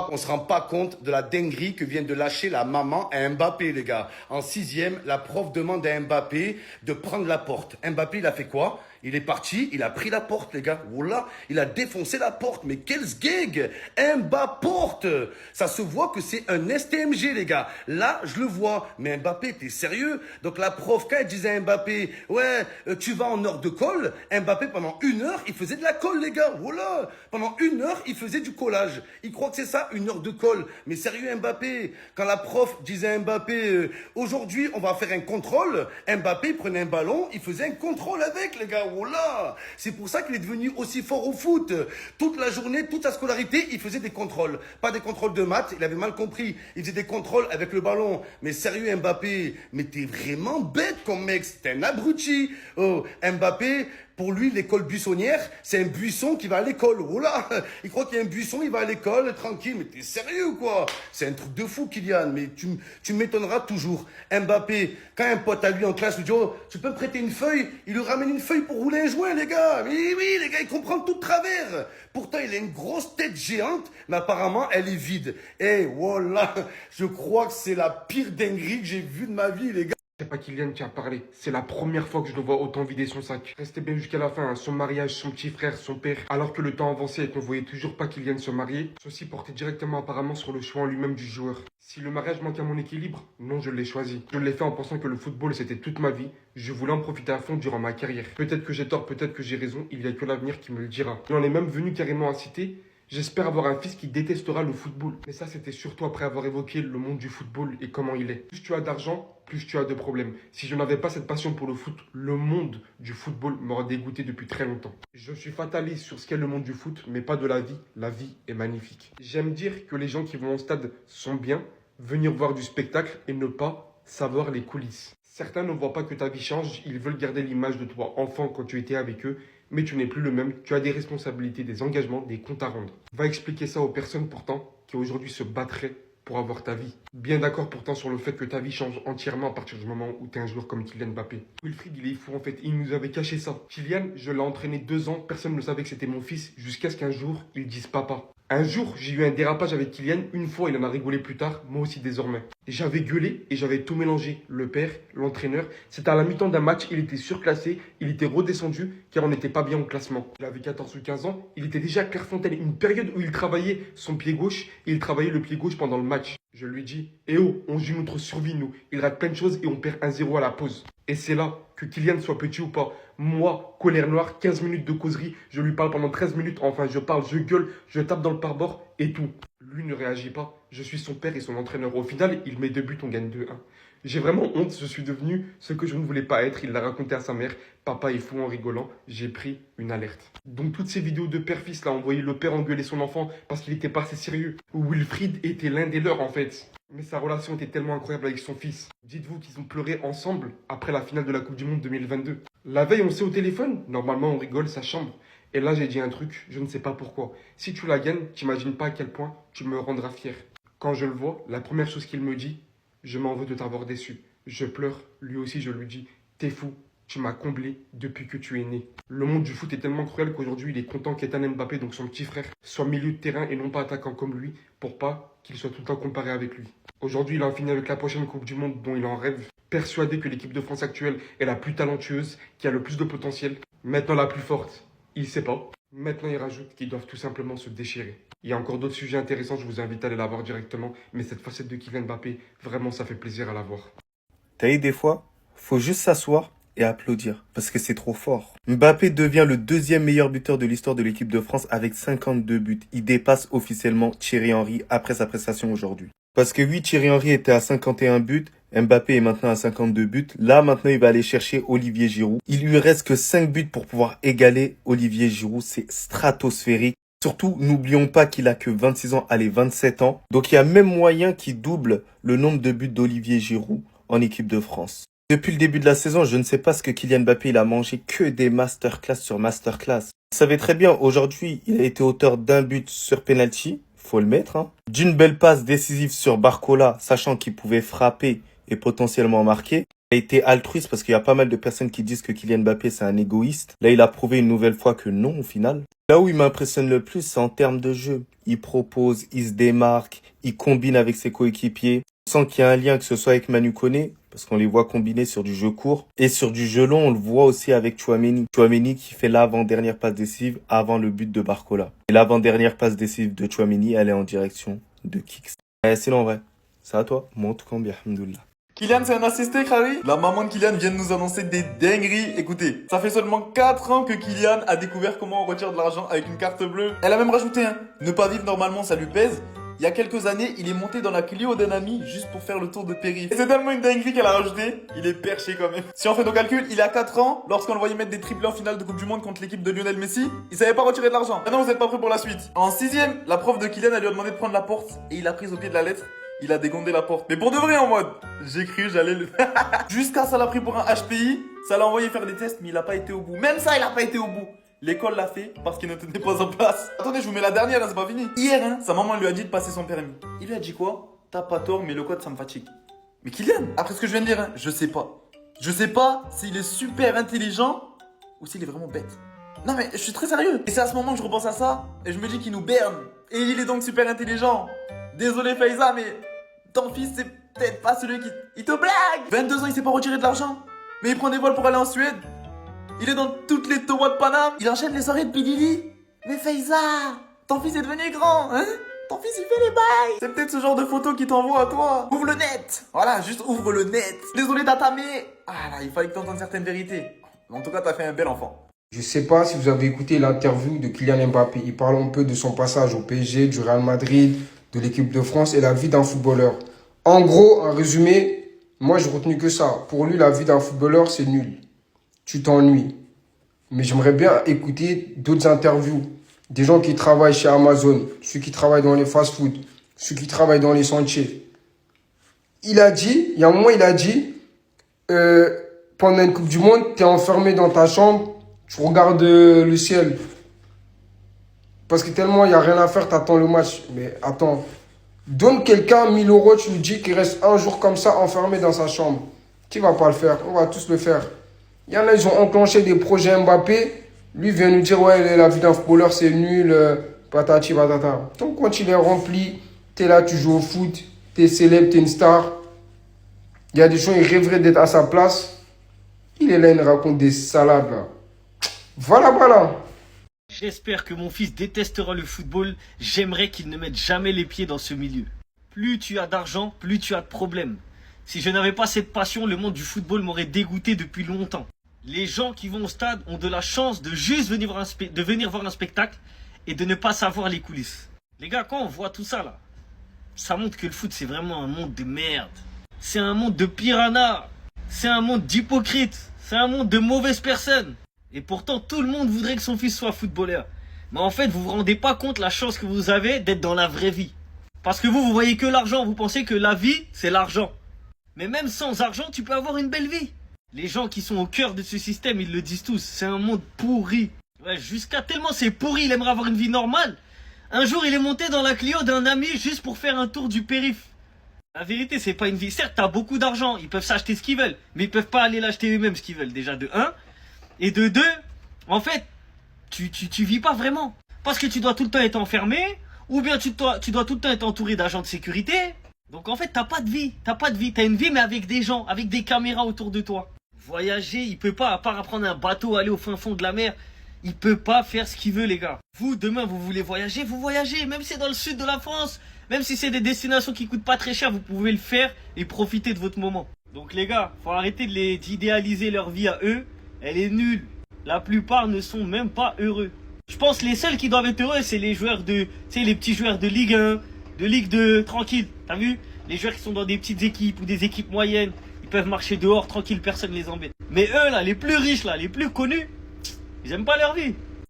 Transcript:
On se rend pas compte de la dinguerie que vient de lâcher la maman à Mbappé, les gars. En sixième, la prof demande à Mbappé de prendre la porte. Mbappé, il a fait quoi? Il est parti, il a pris la porte, les gars. Voilà, il a défoncé la porte. Mais quel sgeg! Mbappé porte! Ça se voit que c'est un STMG, les gars. Là, je le vois. Mais Mbappé, t'es sérieux? Donc la prof, quand elle disait à Mbappé, ouais, tu vas en heure de colle, Mbappé, pendant 1 heure, il faisait de la colle, les gars. Voilà. Pendant 1 heure, il faisait du collage. Il croit que c'est ça, 1 heure de colle. Mais sérieux, Mbappé, quand la prof disait à Mbappé, aujourd'hui, on va faire un contrôle, Mbappé prenait un ballon, il faisait un contrôle avec, les gars. Voilà. C'est pour ça qu'il est devenu aussi fort au foot. Toute la journée, toute sa scolarité, il faisait des contrôles. Pas des contrôles de maths, il avait mal compris. Il faisait des contrôles avec le ballon. Mais sérieux, Mbappé, mais t'es vraiment bête comme mec. T'es un abruti. Oh, Mbappé, pour lui, l'école buissonnière, c'est un buisson qui va à l'école. Oh là, il croit qu'il y a un buisson, il va à l'école, tranquille. Mais t'es sérieux ou quoi? C'est un truc de fou, Kylian. Mais tu m'étonneras toujours. Mbappé, quand un pote à lui en classe lui dit, oh, tu peux me prêter une feuille? Il lui ramène une feuille pour rouler un joint, les gars. Mais oui, les gars, il comprend tout de travers. Pourtant, il a une grosse tête géante, mais apparemment, elle est vide. Et voilà, je crois que c'est la pire dinguerie que j'ai vue de ma vie, les gars. C'est pas Kylian qui a parlé. C'est la première fois que je le vois autant vider son sac. Restez bien jusqu'à la fin, hein. Son mariage, son petit frère, son père. Alors que le temps avançait et qu'on voyait toujours pas Kylian se marier, ceci portait directement apparemment sur le choix en lui-même du joueur. Si le mariage manque à mon équilibre, non, je l'ai choisi. Je l'ai fait en pensant que le football c'était toute ma vie. Je voulais en profiter à fond durant ma carrière. Peut-être que j'ai tort, peut-être que j'ai raison, il n'y a que l'avenir qui me le dira. Il en est même venu carrément à citer: j'espère avoir un fils qui détestera le football. Mais ça, c'était surtout après avoir évoqué le monde du football et comment il est. Plus tu as d'argent, plus tu as de problèmes. Si je n'avais pas cette passion pour le foot, le monde du football m'aurait dégoûté depuis très longtemps. Je suis fataliste sur ce qu'est le monde du foot, mais pas de la vie. La vie est magnifique. J'aime dire que les gens qui vont au stade sont bien, venir voir du spectacle et ne pas savoir les coulisses. Certains ne voient pas que ta vie change, ils veulent garder l'image de toi enfant quand tu étais avec eux, mais tu n'es plus le même, tu as des responsabilités, des engagements, des comptes à rendre. Va expliquer ça aux personnes pourtant qui aujourd'hui se battraient pour avoir ta vie. Bien d'accord pourtant sur le fait que ta vie change entièrement à partir du moment où tu es un joueur comme Kylian Mbappé. Wilfried, il est fou en fait, il nous avait caché ça. Kylian, je l'ai entraîné 2 ans, personne ne savait que c'était mon fils, jusqu'à ce qu'un jour, ils disent papa. Un jour, j'ai eu un dérapage avec Kylian, une fois il en a rigolé plus tard, moi aussi désormais. J'avais gueulé et j'avais tout mélangé, le père, l'entraîneur. C'était à la mi-temps d'un match, il était surclassé, il était redescendu car on n'était pas bien au classement. Il avait 14 ou 15 ans, il était déjà à Clairefontaine, une période où il travaillait son pied gauche et il travaillait le pied gauche pendant le match. Je lui dis: eh oh, on joue notre survie nous, il rate plein de choses et on perd 1-0 à la pause. Et c'est là, que Kylian soit petit ou pas, moi, colère noire, 15 minutes de causerie, je lui parle pendant 13 minutes, enfin je parle, je gueule, je tape dans le pare-bord et tout. Lui ne réagit pas, je suis son père et son entraîneur. Au final, il met 2 buts, on gagne 2-1. J'ai vraiment honte, je suis devenu ce que je ne voulais pas être, il l'a raconté à sa mère, papa est fou en rigolant, j'ai pris une alerte. Donc toutes ces vidéos de père-fils là, on voyait le père engueuler son enfant parce qu'il était pas assez sérieux. Wilfried était l'un des leurs en fait. Mais sa relation était tellement incroyable avec son fils. Dites-vous qu'ils ont pleuré ensemble après la finale de la Coupe du Monde 2022. La veille, on s'est au téléphone. Normalement, on rigole sa chambre. Et là, j'ai dit un truc, je ne sais pas pourquoi. Si tu la gagnes, t'imagines pas à quel point tu me rendras fier. Quand je le vois, la première chose qu'il me dit: je m'en veux de t'avoir déçu. Je pleure, lui aussi je lui dis: t'es fou, tu m'as comblé depuis que tu es né. Le monde du foot est tellement cruel qu'aujourd'hui il est content qu'Ethan Mbappé, donc son petit frère, soit milieu de terrain et non pas attaquant comme lui, pour pas qu'il soit tout le temps comparé avec lui. Aujourd'hui il a fini avec la prochaine Coupe du Monde dont il en rêve, persuadé que l'équipe de France actuelle est la plus talentueuse, qui a le plus de potentiel, maintenant la plus forte. Il sait pas. Maintenant, il rajoute qu'ils doivent tout simplement se déchirer. Il y a encore d'autres sujets intéressants, je vous invite à aller la voir directement. Mais cette facette de Kylian Mbappé, vraiment, ça fait plaisir à la voir. T'as vu, des fois, faut juste s'asseoir et applaudir, parce que c'est trop fort. Mbappé devient le deuxième meilleur buteur de l'histoire de l'équipe de France avec 52 buts. Il dépasse officiellement Thierry Henry après sa prestation aujourd'hui. Parce que oui, Thierry Henry était à 51 buts, Mbappé est maintenant à 52 buts. Là, maintenant, il va aller chercher Olivier Giroud. Il lui reste que 5 buts pour pouvoir égaler Olivier Giroud. C'est stratosphérique. Surtout, n'oublions pas qu'il a que 26 ans, allez, 27 ans. Donc, il y a même moyen qu'il double le nombre de buts d'Olivier Giroud en équipe de France. Depuis le début de la saison, je ne sais pas ce que Kylian Mbappé, il a mangé que des masterclass sur masterclass. Vous savez très bien, aujourd'hui, il a été auteur d'un but sur penalty. Faut le mettre, hein. D'une belle passe décisive sur Barcola, sachant qu'il pouvait frapper et potentiellement marquer. Il a été altruiste parce qu'il y a pas mal de personnes qui disent que Kylian Mbappé c'est un égoïste. Là, il a prouvé une nouvelle fois que non au final. Là où il m'impressionne le plus, c'est en termes de jeu. Il propose, il se démarque, il combine avec ses coéquipiers. On sent qu'il y a un lien, que ce soit avec Manu Koné, parce qu'on les voit combiner sur du jeu court. Et sur du jeu long, on le voit aussi avec Tchouaméni. Tchouaméni qui fait l'avant-dernière passe décisive avant le but de Barcola. Et l'avant-dernière passe décisive de Tchouaméni, elle est en direction de Kicks. Sinon, en vrai, c'est à toi. Moi, en tout cas, bien, alhamdoulilah. Kylian, c'est un assisté, Khari. La maman de Kylian vient de nous annoncer des dingueries. Écoutez, ça fait seulement 4 ans que Kylian a découvert comment on retire de l'argent avec une carte bleue. Elle a même rajouté, ne pas vivre normalement, ça lui pèse. Il y a quelques années, il est monté dans la Clio d'un ami juste pour faire le tour de périph'. Et c'est tellement une dinguerie qu'elle a rajouté, il est perché quand même. Si on fait nos calculs, il a 4 ans, lorsqu'on le voyait mettre des triplés en finale de Coupe du Monde contre l'équipe de Lionel Messi, il savait pas retirer de l'argent. Maintenant, vous êtes pas prêts pour la suite. En 6ème, la prof de Kylian, elle lui a demandé de prendre la porte et il a pris au pied de la lettre. Il a dégondé la porte. Mais pour de vrai en mode, j'ai cru j'allais le... Jusqu'à ça l'a pris pour un HPI, ça l'a envoyé faire des tests, mais il a pas été au bout. Même ça, il a pas été au bout. L'école l'a fait parce qu'il ne tenait pas en place. Attendez, je vous mets la dernière, hein, c'est pas fini. Hier, sa maman lui a dit de passer son permis. Il lui a dit quoi? T'as pas tort, mais le code, ça me fatigue. Mais Kylian, après ce que je viens de dire, je sais pas. Je sais pas s'il est super intelligent ou s'il est vraiment bête. Non mais je suis très sérieux. Et c'est à ce moment que je repense à ça et je me dis qu'il nous berne. Et il est donc super intelligent. Désolé Faiza, mais ton fils c'est peut-être pas celui qui... Il te blague. 22 ans, il s'est pas retiré de l'argent. Mais il prend des vols pour aller en Suède. Il est dans toutes les toits de Paname. Il enchaîne les soirées de Pididi. Mais Faiza, ton fils est devenu grand, hein? Ton fils il fait les bails. C'est peut-être ce genre de photo qui t'envoie à toi. Ouvre le net. Voilà, juste ouvre le net. Désolé Tata, mais... Ah là, il fallait que t'entendes certaines vérités. En tout cas, t'as fait un bel enfant. Je sais pas si vous avez écouté l'interview de Kylian Mbappé. Il parle un peu de son passage au PSG, du Real Madrid, de l'équipe de France et la vie d'un footballeur. En gros, en résumé, moi j'ai retenu que ça. Pour lui, la vie d'un footballeur, c'est nul. Tu t'ennuies. Mais j'aimerais bien écouter d'autres interviews. Des gens qui travaillent chez Amazon, ceux qui travaillent dans les fast-food, ceux qui travaillent dans les sentiers. Il a dit, il y a un moment, il a dit, pendant une Coupe du Monde, t'es enfermé dans ta chambre, tu regardes le ciel. Parce que tellement il n'y a rien à faire, t'attends le match. Mais attends, donne quelqu'un 1000 euros, tu lui dis qu'il reste un jour comme ça enfermé dans sa chambre. Qui va pas le faire? On va tous le faire. Il y en a, ils ont enclenché des projets Mbappé. Lui vient nous dire, ouais, la vie d'un footballeur, c'est nul, patati patata. Donc quand il est rempli, t'es là, tu joues au foot, t'es célèbre, t'es une star. Il y a des gens, ils rêveraient d'être à sa place. Il est là, il nous raconte des salades, là. Voilà, voilà. J'espère que mon fils détestera le football. J'aimerais qu'il ne mette jamais les pieds dans ce milieu. Plus tu as d'argent, plus tu as de problèmes. Si je n'avais pas cette passion, le monde du football m'aurait dégoûté depuis longtemps. Les gens qui vont au stade ont de la chance de juste venir voir un spectacle et de ne pas savoir les coulisses. Les gars, quand on voit tout ça là, ça montre que le foot c'est vraiment un monde de merde. C'est un monde de piranhas. C'est un monde d'hypocrites. C'est un monde de mauvaises personnes. Et pourtant, tout le monde voudrait que son fils soit footballeur. Mais en fait, vous vous rendez pas compte la chance que vous avez d'être dans la vraie vie. Parce que vous voyez que l'argent. Vous pensez que la vie, c'est l'argent. Mais même sans argent, tu peux avoir une belle vie. Les gens qui sont au cœur de ce système, ils le disent tous. C'est un monde pourri. Ouais, jusqu'à tellement c'est pourri, il aimerait avoir une vie normale. Un jour, il est monté dans la Clio d'un ami juste pour faire un tour du périph'. La vérité, c'est pas une vie. Certes, t'as beaucoup d'argent. Ils peuvent s'acheter ce qu'ils veulent. Mais ils peuvent pas aller l'acheter eux-mêmes ce qu'ils veulent. Déjà de 1. Et de 2, en fait, tu vis pas vraiment. Parce que tu dois tout le temps être enfermé, ou bien tu dois tout le temps être entouré d'agents de sécurité. Donc en fait, t'as pas de vie. T'as une vie, mais avec des gens, avec des caméras autour de toi. Voyager, il peut pas, à part apprendre un bateau, aller au fin fond de la mer. Il peut pas faire ce qu'il veut, les gars. Vous, demain, vous voulez voyager, vous voyagez. Même si c'est dans le sud de la France, même si c'est des destinations qui coûtent pas très cher, vous pouvez le faire et profiter de votre moment. Donc les gars, faut arrêter d'idéaliser leur vie à eux. Elle est nulle. La plupart ne sont même pas heureux. Je pense que les seuls qui doivent être heureux, c'est les joueurs de... Tu sais, les petits joueurs de Ligue 1, de Ligue 2, tranquille. T'as vu? Les joueurs qui sont dans des petites équipes ou des équipes moyennes, ils peuvent marcher dehors, tranquille, personne ne les embête. Mais eux, là, les plus riches, là, les plus connus, ils aiment pas leur vie.